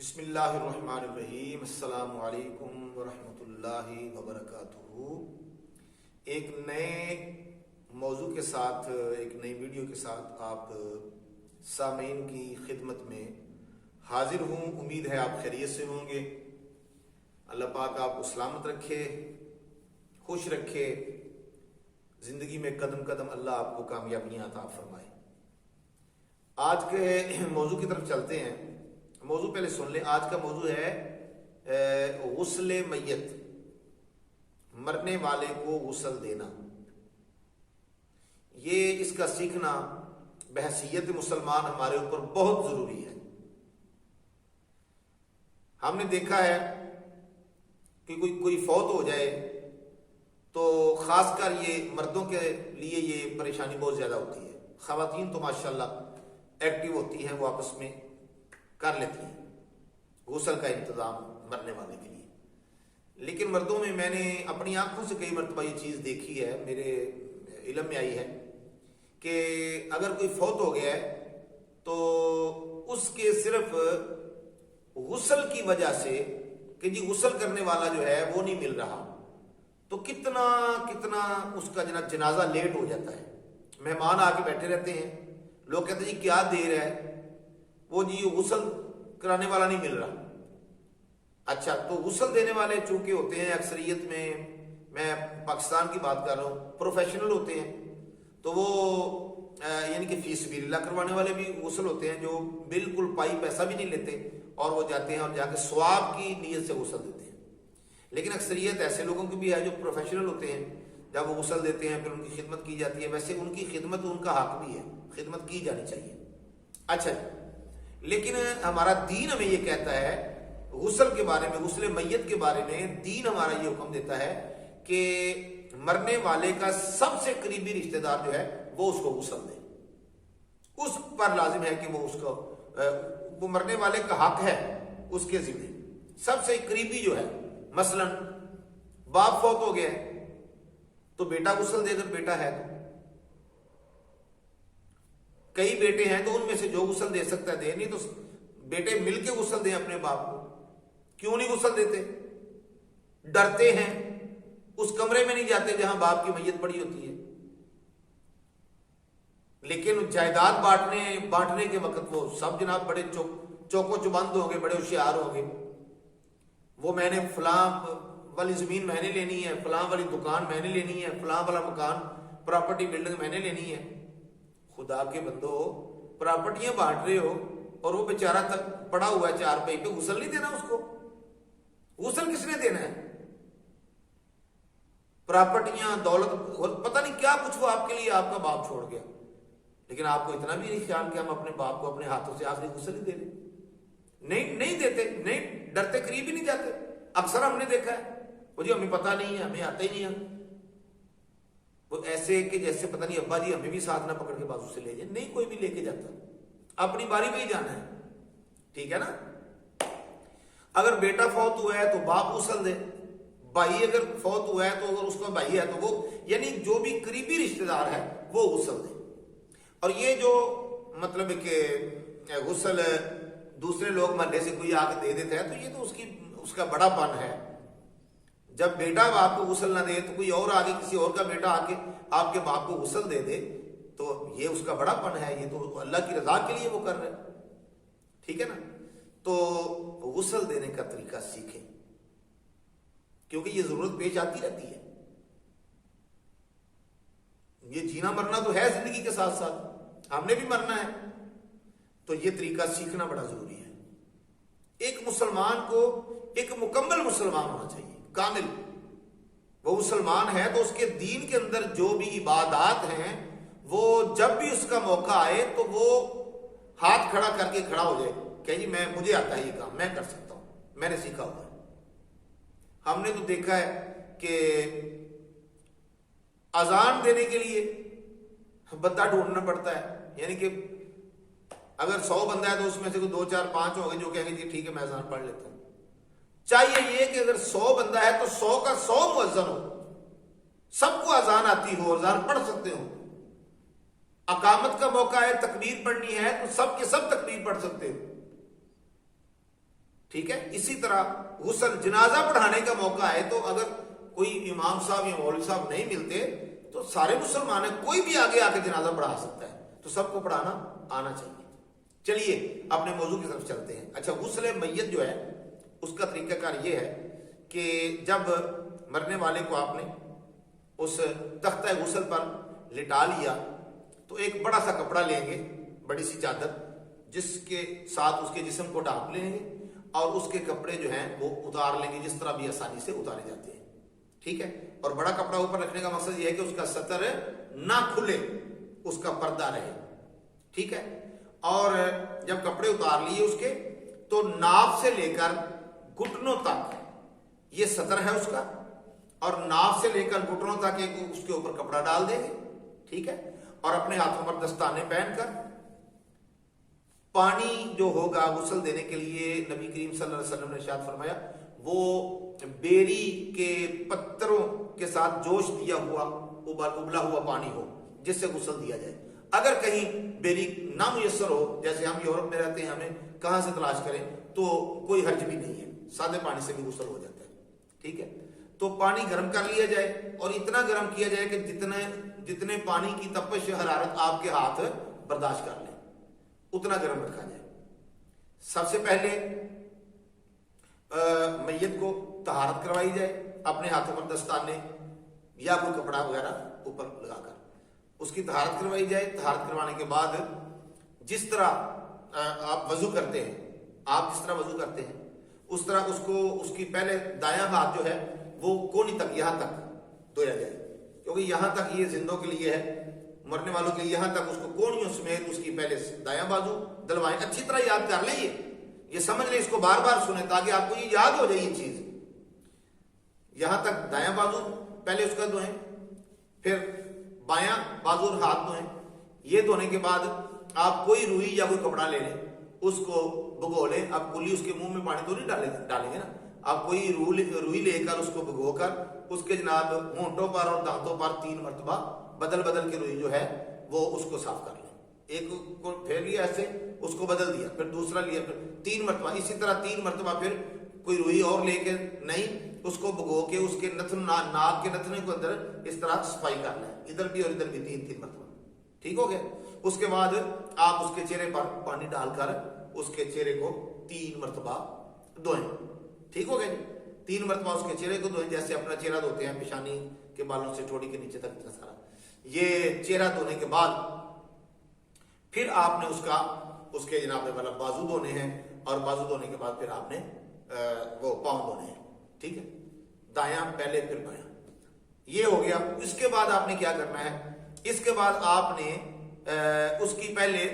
بسم اللہ الرحمن الرحیم۔ السلام علیکم ورحمۃ اللہ وبرکاتہ۔ ایک نئے موضوع کے ساتھ، ایک نئی ویڈیو کے ساتھ آپ سامعین کی خدمت میں حاضر ہوں۔ امید ہے آپ خیریت سے ہوں گے۔ اللہ پاک آپ کو سلامت رکھے، خوش رکھے، زندگی میں قدم قدم اللہ آپ کو کامیابیاں عطا فرمائے۔ آج کے موضوع کی طرف چلتے ہیں۔ موضوع پہلے سن لیں۔ آج کا موضوع ہے غسل میت، مرنے والے کو غسل دینا۔ یہ اس کا سیکھنا بحیثیت مسلمان ہمارے اوپر بہت ضروری ہے۔ ہم نے دیکھا ہے کہ کوئی فوت ہو جائے تو خاص کر یہ مردوں کے لیے یہ پریشانی بہت زیادہ ہوتی ہے۔ خواتین تو ماشاءاللہ ایکٹیو ہوتی ہیں، وہ آپس میں کر لیتی ہیں غسل کا انتظام مرنے والے کے لیے، لیکن مردوں میں نے اپنی آنکھوں سے کئی مرتبہ یہ چیز دیکھی ہے، میرے علم میں آئی ہے کہ اگر کوئی فوت ہو گیا ہے تو اس کے صرف غسل کی وجہ سے کہ جی غسل کرنے والا جو ہے وہ نہیں مل رہا، تو کتنا اس کا جنازہ لیٹ ہو جاتا ہے۔ مہمان آ کے بیٹھے رہتے ہیں، لوگ کہتے ہیں جی کیا دیر ہے، وہ جی غسل کرانے والا نہیں مل رہا۔ اچھا، تو غسل دینے والے چونکہ ہوتے ہیں اکثریت میں پاکستان کی بات کر رہا ہوں، پروفیشنل ہوتے ہیں، تو وہ یعنی کہ فی سبیل اللہ کروانے والے بھی غسل ہوتے ہیں جو بالکل پائی پیسہ بھی نہیں لیتے، اور وہ جاتے ہیں اور جا کے ثواب کی نیت سے غسل دیتے ہیں۔ لیکن اکثریت ایسے لوگوں کی بھی ہے جو پروفیشنل ہوتے ہیں، جب وہ غسل دیتے ہیں پھر ان کی خدمت کی جاتی ہے۔ ویسے ان کی خدمت ان کا حق بھی ہے، خدمت کی جانی چاہیے۔ اچھا، لیکن ہمارا دین ہمیں یہ کہتا ہے غسل کے بارے میں، غسل میت کے بارے میں دین ہمارا یہ حکم دیتا ہے کہ مرنے والے کا سب سے قریبی رشتہ دار جو ہے وہ اس کو غسل دے۔ اس پر لازم ہے کہ وہ مرنے والے کا حق ہے اس کے ذمہ، سب سے قریبی جو ہے۔ مثلا باپ فوت ہو گیا تو بیٹا غسل دے، اگر بیٹا ہے تو۔ کئی بیٹے ہیں تو ان میں سے جو غسل دے سکتا ہے دے، نہیں تو بیٹے مل کے غسل دیں اپنے باپ کو۔ کیوں نہیں غسل دیتے؟ ڈرتے ہیں، اس کمرے میں نہیں جاتے جہاں باپ کی میت پڑی ہوتی ہے۔ لیکن جائیداد بانٹنے کے وقت وہ سب جناب بڑے چوکو چبند ہوں گے، بڑے ہوشیار ہوں گے۔ وہ میں نے فلاں والی زمین میں نے لینی ہے، فلاں والی دکان میں نے لینی ہے، فلاں والا مکان پراپرٹی بلڈنگ میں نے لینی ہے۔ خدا کے بندو، پراپرٹیاں بانٹ رہے ہو اور وہ بیچارہ تک پڑا ہوا ہے چار پائی پہ، غسل نہیں دینا اس کو؟ غسل کس نے دینا ہے؟ پراپرٹیاں، دولت، پتہ نہیں کیا کچھ وہ آپ کے لیے آپ کا باپ چھوڑ گیا، لیکن آپ کو اتنا بھی نہیں خیال کہ ہم اپنے باپ کو اپنے ہاتھوں سے آخری غسل ہی دے دیں۔ نہیں دیتے، نہیں ڈرتے، قریب ہی نہیں جاتے۔ اکثر ہم نے دیکھا ہے وہ جی ہمیں پتہ نہیں ہے، ہمیں آتا ہی نہیں ہے۔ وہ ایسے کہ جیسے پتہ نہیں ابا جی ہمیں بھی ساتھ نہ پکڑ کے بازو سے لے جائیں۔ نہیں، کوئی بھی لے کے جاتا، اپنی باری پہ ہی جانا ہے، ٹھیک ہے نا؟ اگر بیٹا فوت ہوا ہے تو باپ غسل دے، بھائی اگر فوت ہوا ہے تو اگر اس کا بھائی ہے تو وہ، یعنی جو بھی قریبی رشتہ دار ہے وہ غسل دے۔ اور یہ جو مطلب ہے کہ غسل دوسرے لوگ محلے سے کوئی آ کے دے دیتا ہے تو یہ تو اس کا بڑا پن ہے۔ جب بیٹا باپ کو غسل نہ دے تو کوئی اور آگے کسی اور کا بیٹا آ کے آپ کے باپ کو غسل دے دے تو یہ اس کا بڑا پن ہے، یہ تو اللہ کی رضا کے لیے وہ کر رہے ہیں، ٹھیک ہے نا؟ تو غسل دینے کا طریقہ سیکھیں، کیونکہ یہ ضرورت پیش آتی رہتی ہے۔ یہ جینا مرنا تو ہے زندگی کے ساتھ ساتھ، ہم نے بھی مرنا ہے، تو یہ طریقہ سیکھنا بڑا ضروری ہے۔ ایک مسلمان کو ایک مکمل مسلمان ہونا چاہیے، کامل۔ وہ مسلمان ہے تو اس کے دین کے اندر جو بھی عبادات ہیں وہ جب بھی اس کا موقع آئے تو وہ ہاتھ کھڑا کر کے کھڑا ہو جائے کہ جی مجھے آتا ہے یہ کام، میں کر سکتا ہوں، میں نے سیکھا ہوا ہے۔ ہم نے تو دیکھا ہے کہ اذان دینے کے لیے بندہ ڈھونڈنا پڑتا ہے، یعنی کہ اگر 100 بندہ ہے تو اس میں سے 2 4 5 ہوں گے جو کہیں گے جی ٹھیک ہے میں اذان پڑھ لیتا ہوں۔ چاہیے یہ کہ اگر 100 بندہ ہے تو 100 کا 100 مؤذن ہو، سب کو اذان آتی ہو، اذان پڑھ سکتے ہو۔ اقامت کا موقع ہے، تکبیر پڑھنی ہے تو سب کے سب تکبیر پڑھ سکتے ہو۔ ٹھیک ہے. اسی طرح غسل جنازہ پڑھانے کا موقع ہے تو اگر کوئی امام صاحب یا مولوی صاحب نہیں ملتے تو سارے مسلمان ہیں, کوئی بھی آگے آ کے جنازہ پڑھا سکتا ہے, تو سب کو پڑھانا آنا چاہیے. چلیے اپنے موضوع کی طرف چلتے ہیں. اچھا, غسل میت جو ہے اس کا طریقہ کار یہ ہے کہ جب مرنے والے کو آپ نے اس تختہ غسل پر لٹا لیا تو ایک بڑا سا کپڑا لیں گے, بڑی سی چادر, جس کے ساتھ اس کے جسم کو ڈھانپ لیں گے اور اس کے کپڑے جو ہیں وہ اتار لیں گے, جس طرح بھی آسانی سے اتارے جاتے ہیں. ٹھیک ہے. اور بڑا کپڑا اوپر رکھنے کا مقصد یہ ہے کہ اس کا سطر نہ کھلے, اس کا پردہ رہے. ٹھیک ہے. اور جب کپڑے اتار لیے اس کے تو ناف سے لے کر گھٹنوں تک یہ سطر ہے اس کا, اور ناف سے لے کر گھٹنوں تک اس کے اوپر کپڑا ڈال دیں گے. ٹھیک ہے. اور اپنے ہاتھوں پر دستانے پہن کر پانی جو ہوگا غسل دینے کے لیے, نبی کریم صلی اللہ علیہ وسلم نے ارشاد فرمایا وہ بیری کے پتروں کے ساتھ جوش دیا ہوا ابلا ہوا پانی ہو جس سے غسل دیا جائے. اگر کہیں بیری نامیسر ہو, جیسے ہم یورپ میں رہتے ہیں, ہمیں کہاں سے تلاش کریں, تو کوئی حرج بھی نہیں ہے, سادے پانی سے بھی غسل ہو جاتا ہے. ٹھیک ہے. تو پانی گرم کر لیا جائے اور اتنا گرم کیا جائے کہ جتنے پانی کی تپش حرارت آپ کے ہاتھ برداشت کر لیں اتنا گرم رکھا جائے. سب سے پہلے میت کو طہارت کروائی جائے, اپنے ہاتھوں پر دستانے یا کوئی کپڑا وغیرہ اوپر لگا کر اس کی طہارت کروائی جائے. طہارت کروانے کے بعد جس طرح آپ وضو کرتے ہیں, آپ جس طرح وضو کرتے ہیں اس طرح اس کی پہلے دایاں ہاتھ جو ہے وہ کونی تک, یہاں تک دھویا جائے, کیونکہ یہاں تک یہ زندوں کے لیے ہے, مرنے والوں کے لیے یہاں تک اس کو کونیوں سمیت اس کی پہلے دایاں بازو دلوائیں. اچھی طرح یاد کر لیں, یہ سمجھ لیں, اس کو بار بار سنیں تاکہ آپ کو یہ یاد ہو جائے یہ چیز. یہاں تک دایاں بازو پہلے اس کا دھوئیں, پھر بایاں بازو اور ہاتھ دھوئیں. یہ دھونے کے بعد آپ کوئی روئی یا کوئی کپڑا لے لیں, اس کو بھگو لیں. آپ کلی اس کے منہ میں پانی تو نہیں ڈالیں گے نا, آپ کوئی روئی لے کر اس کو بھگو کر اس کے جناب ہونٹوں پر اور دانتوں پر 3 مرتبہ بدل کے روئی جو ہے وہ اس کو صاف کر لیں. ایک کو پھیر لیا ایسے, اس کو بدل دیا, پھر دوسرا لیا, پھر 3 مرتبہ, اسی طرح 3 مرتبہ پھر کوئی روئی اور لے کے نہیں, اس کو بھگو کے اس کے ناک کے نتنے کو اندر اس طرح صفائی کر لیں, ادھر بھی اور ادھر بھی 3 مرتبہ. ٹھیک ہو گیا. اس کے بعد آپ اس کے چہرے پر پانی ڈال کر اس کے چہرے کو 3 مرتبہ دھوئیں. ٹھیک ہو گیا جی. 3 مرتبہ اس کے چہرے کو دھوئیں جیسے اپنا چہرہ دھوتے ہیں, پیشانی کے بالوں سے ٹھوڑی کے نیچے تک اتنا سارا. یہ چہرہ دھونے کے بعد پھر آپ نے اس کے جناب والا بازو دھونے ہیں, اور بازو دھونے کے بعد پھر آپ نے وہ پاؤں دھونے ہیں. ٹھیک ہے. دایاں پہلے پھر بایاں. یہ ہو گیا. اس کے بعد آپ نے کیا کرنا ہے, اس کے بعد آپ نے اس کی پہلے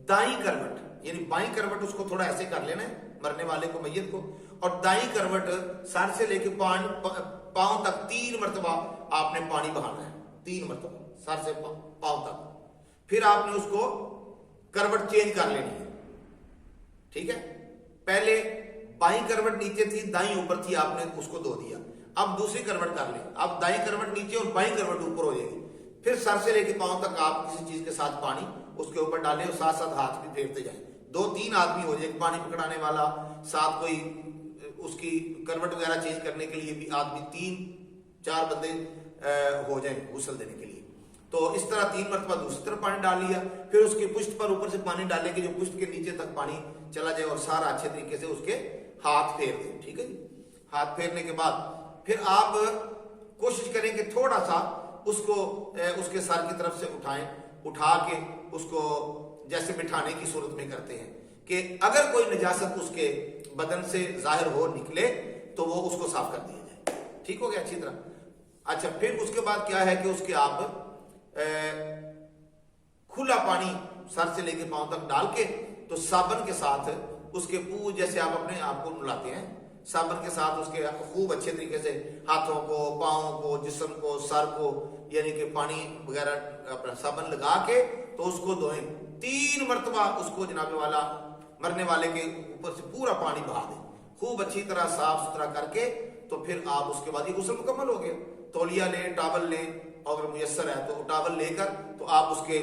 دائیں کروٹ یعنی بائیں کروٹ اس کو تھوڑا ایسے کر لینا ہے مرنے والے کو, میت کو, اور دائیں کروٹ سر سے لے کے پاؤں تک 3 مرتبہ آپ نے پانی بہانا ہے. 3 مرتبہ سر سے پاؤں تک. پھر آپ نے اس کو کروٹ چینج کر لینی ہے. ٹھیک ہے. پہلے بائیں کروٹ نیچے تھی, دائیں اوپر تھی, آپ نے اس کو دھو دیا. اب دوسری کروٹ کر لیں, اب دائیں کروٹ نیچے اور بائیں کروٹ اوپر ہو جائے گی. پھر سر سے لے کے پاؤں تک آپ کسی چیز کے ساتھ پانی اس کے اوپر ڈالیں اور ساتھ ساتھ ہاتھ بھی پھیرتے جائیں. 2-3 آدمی ہو جائے, پانی پکڑانے والا, ساتھ کوئی اس کی کروٹ وغیرہ چینج کرنے کے لیے بھی آدمی, 3-4 بندے ہو جائیں غسل دینے کے لیے. تو اس طرح 3 مرتبہ دوسری طرف پانی ڈال لیا. پھر اس کی پشت پر اوپر سے پانی ڈالیں کہ جو پشت کے نیچے تک پانی چلا جائے, اور سارا اچھے طریقے سے اس کے ہاتھ پھیر دیں. ٹھیک ہے جی. ہاتھ پھیرنے کے بعد پھر آپ کوشش کریں کہ تھوڑا سا اس کو اس کے سر کی طرف سے اٹھا کے اس کو جیسے بٹھانے کی صورت میں کرتے ہیں کہ اگر کوئی نجاست اس کے بدن سے ظاہر ہو نکلے تو وہ اس کو صاف کر دیا جائے. ٹھیک ہو گیا اچھی طرح. اچھا, پھر اس کے بعد کیا ہے کہ اس کے آپ کھلا پانی سر سے لے کے پاؤں تک ڈال کے تو صابن کے ساتھ اس کے پو جیسے آپ اپنے آپ کو نلاتے ہیں, صابن کے ساتھ اس کے خوب اچھے طریقے سے ہاتھوں کو, پاؤں کو, جسم کو, سر کو, یعنی کہ پانی وغیرہ اپنا صابن لگا کے تو اس کو دھوئیں. 3 مرتبہ اس کو جناب والا مرنے والے کے اوپر سے پورا پانی بہا دیں خوب اچھی طرح صاف ستھرا کر کے. تو پھر آپ اس کے بعد یہ غسل مکمل ہو گیا. تولیہ لیں, ٹاول لیں, اگر میسر ہے تو ٹاول لے کر تو آپ اس کے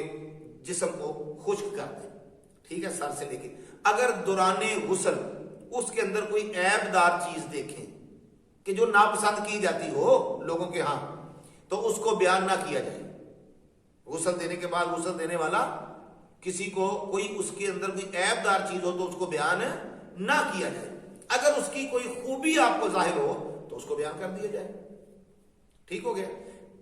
جسم کو خشک کر دیں. ٹھیک ہے, سر سے لے کے. اگر دوران غسل اس کے اندر کوئی عیب دار چیز دیکھیں کہ جو ناپسند کی جاتی ہو لوگوں کے ہاں، تو اس کو بیان نہ کیا جائے۔ غسل دینے کے بعد غسل دینے والا کسی کو کوئی اس کے اندر کوئی عیب دار چیز ہو تو اس کو بیان نہ کیا جائے۔ اگر اس کی کوئی خوبی آپ کو ظاہر ہو تو اس کو بیان کر دیا جائے۔ ٹھیک ہو گیا؟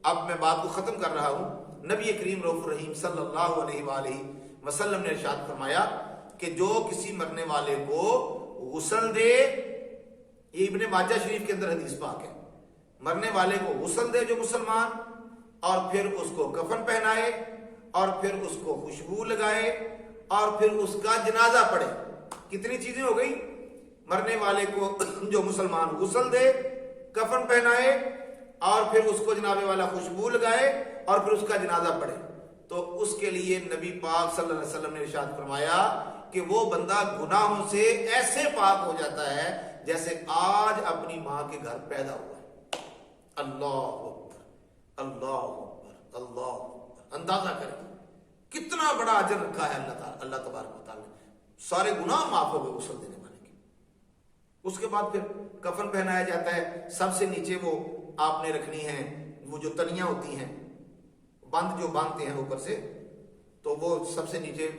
اب میں بات کو ختم کر رہا ہوں۔ نبی کریم رؤوف الرحیم صلی اللہ علیہ وآلہ وسلم نے ارشاد فرمایا کہ جو کسی مرنے والے کو غسل دے، یہ ابن ماجہ شریف کے اندر حدیث پاک ہے، مرنے والے کو غسل دے جو مسلمان، اور پھر اس کو کفن پہنائے، اور پھر اس کو خوشبو لگائے، اور پھر اس کا جنازہ پڑھے۔ کتنی چیزیں ہو گئی؟ مرنے والے کو جو مسلمان غسل دے، کفن پہنائے، اور پھر اس کو جناب والا خوشبو لگائے، اور پھر اس کا جنازہ پڑھے، تو اس کے لیے نبی پاک صلی اللہ علیہ وسلم نے ارشاد فرمایا کہ وہ بندہ گناہوں سے ایسے پاک ہو جاتا ہے جیسے آج اپنی ماں کے گھر پیدا ہوا ہے۔ اللہ اکبر، اللہ اکبر، اللہ اکبر۔ اندازہ کریں کتنا بڑا اجر رکھا ہے اللہ تبارک و تعالیٰ نے۔ سارے گناہ معاف ہو گئے غسل دینے والے کے۔ اس کے بعد پھر کفن پہنایا جاتا ہے۔ سب سے نیچے وہ آپ نے رکھنی ہے وہ جو تنیاں ہوتی ہیں، بند جو باندھتے ہیں اوپر سے، تو وہ سب سے نیچے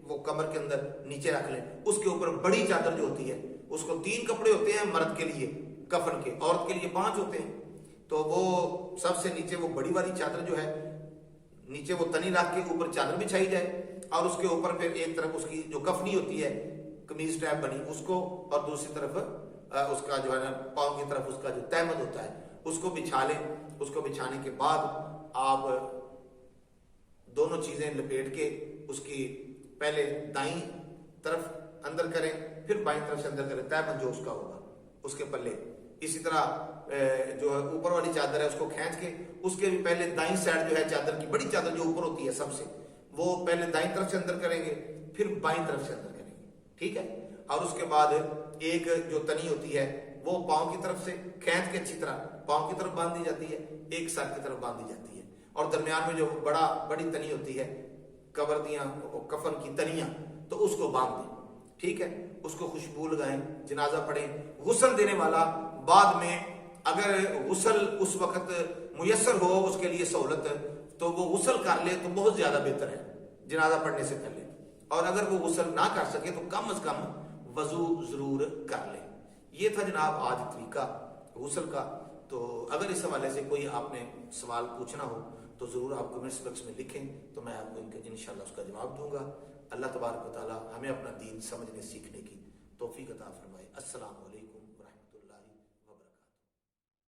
وہ کمر کے اندر نیچے رکھ لیں۔ اس کے اوپر بڑی چادر جو ہوتی ہے، اس کو 3 کپڑے ہوتے ہیں مرد کے لیے کفن کے، عورت کے لیے 5 ہوتے ہیں، تو وہ سب سے نیچے وہ بڑی والی چادر جو ہے، نیچے وہ تنی رکھ کے اوپر چادر بچھائی جائے، اور اس کے اوپر پھر ایک طرف اس کی جو کفنی ہوتی ہے قمیض ٹائپ بنی اس کو، اور دوسری طرف اس کا جو ہے نا پاؤں کی طرف اس کا جو تہمد ہوتا ہے اس کو بچھا لیں۔ اس کو بچھانے کے بعد آپ دونوں چیزیں لپیٹ کے اس کی پہلے دائیں طرف اندر کریں، پھر بائیں طرف سے اندر کریں، تہمد جو اس کا ہوگا اس کے پلے۔ اسی طرح جو اوپر والی چادر ہے اس کو کھینچ کے اس کے بھی پہلے دائیں سائڈ جو ہے چادر کی بڑی چادر جو اوپر ہوتی ہے سب سے، وہ پہلے دائیں طرف سے اندر کریں گے، پھر بائیں طرف سے اندر کریں گے، ٹھیک ہے؟ اور اس کے بعد ایک جو تنی ہوتی ہے وہ پاؤں کی طرف سے کھینچ کے اچھی طرح پاؤں کی طرف باندھ دی جاتی ہے، ایک سر کی طرف باندھ دی جاتی ہے، اور درمیان میں جو بڑی تنی ہوتی ہے قبر دیاں کفن کی تنیاں، تو اس کو باندھ دیں، ٹھیک ہے؟ اس کو خوشبو لگائیں، جنازہ پڑھیں۔ غسل دینے والا بعد میں اگر غسل اس وقت میسر ہو اس کے لیے سہولت تو وہ غسل کر لے تو بہت زیادہ بہتر ہے جنازہ پڑھنے سے پہلے، اور اگر وہ غسل نہ کر سکے تو کم از کم وضو ضرور کر لے۔ یہ تھا جناب آج طریقہ غسل کا۔ تو اگر اس حوالے سے کوئی آپ نے سوال پوچھنا ہو تو ضرور آپ کمنٹس باکس میں لکھیں، تو میں آپ کو انشاءاللہ اس کا جواب دوں گا۔ اللہ تبارک و تعالی ہمیں اپنا دین سمجھنے سیکھنے کی توفیق عطا فرمائے۔ السلام علیکم۔